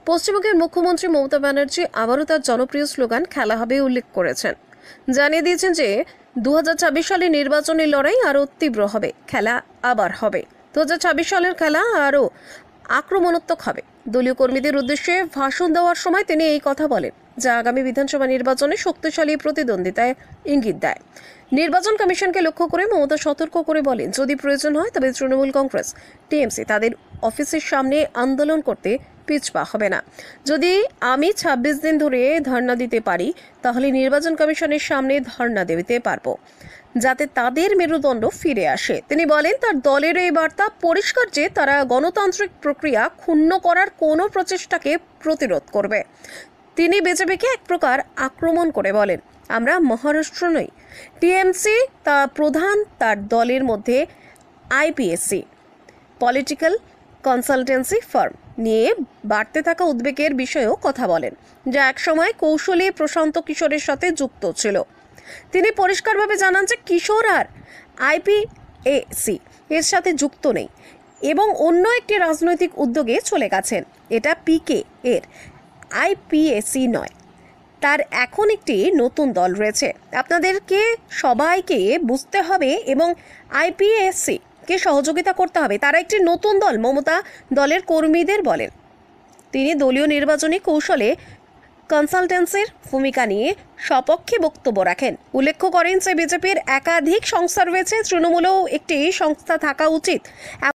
পশ্চিমবঙ্গের মুখ্যমন্ত্রী মমতা ব্যানার্জি আবারও তার জনপ্রিয় স্লোগান খেলা হবে উল্লেখ করেছেন। জানিয়ে দিয়েছেন যে 2026 সালে নির্বাচনী লড়াই আরও তীব্র হবে, খেলা আবার হবে। 2026 সালের খেলা আরও আক্রমণাত্মক হবে। দলীয় কর্মীদের উদ্দেশ্যে ভাষণ দেওয়ার সময় তিনি এই কথা বলেন, যা আগামী বিধানসভা নির্বাচনে শক্তিশালী প্রতিদ্বন্দ্বিতায় ইঙ্গিত দেয়। নির্বাচন কমিশনকে লক্ষ্য করে মমতা সতর্ক করে বলেন, যদি প্রয়োজন হয় তবে তৃণমূল কংগ্রেস, টিএমসি তাদের অফিসের সামনে আন্দোলন করতে পিছপা হবে না। যদি আমি 26 দিন ধরে ধর্ণা দিতে পারি, তাহলে নির্বাচন কমিশনের সামনে ধর্ণা দিতে পারবো, যাতে তাদের মেরুদণ্ড ফিরে আসে। তিনি বলেন, তার দলের এই বার্তা পরিষ্কার যে তারা গণতান্ত্রিক প্রক্রিয়া ক্ষুণ্ণ করার কোনো প্রচেষ্টাকে প্রতিরোধ করবে। তিনি বিজেপিকে এক প্রকার আক্রমণ করে বলেন, আমরা মহারাষ্ট্র নই। টিএমসি তা প্রধান তার দলের মধ্যে আইপিএসসি পলিটিক্যাল কনসালটেন্সি ফার্ম নিয়ে বাড়তে থাকা উদ্বেগের বিষয়েও কথা বলেন, যা একসময় কৌশলী প্রশান্ত কিশোরের সাথে যুক্ত ছিল। তিনি পরিষ্কারভাবে জানান যে কিশোর আর আইপিএসি এর সাথে যুক্ত নেই এবং অন্য একটি রাজনৈতিক উদ্যোগে চলে গেছেন। এটা পিকে এর, আইপিএসি নয়। তার এখন একটি নতুন দল রয়েছে, আপনাদেরকে সবাইকে বুঝতে হবে এবং আইপিএসসি কে সহযোগিতা করতে হবে। তারা একটি নতুন দল, মমতা দলের কর্মীদের বলেন। তিনি দলীয় নির্বাচনী কৌশলে কনসালটেন্সির ভূমিকা নিয়ে সপক্ষে বক্তব্য রাখেন। উল্লেখ করেন যে বিজেপির একাধিক সংস্থা রয়েছে, তৃণমূলেও একটি সংস্থা থাকা উচিত।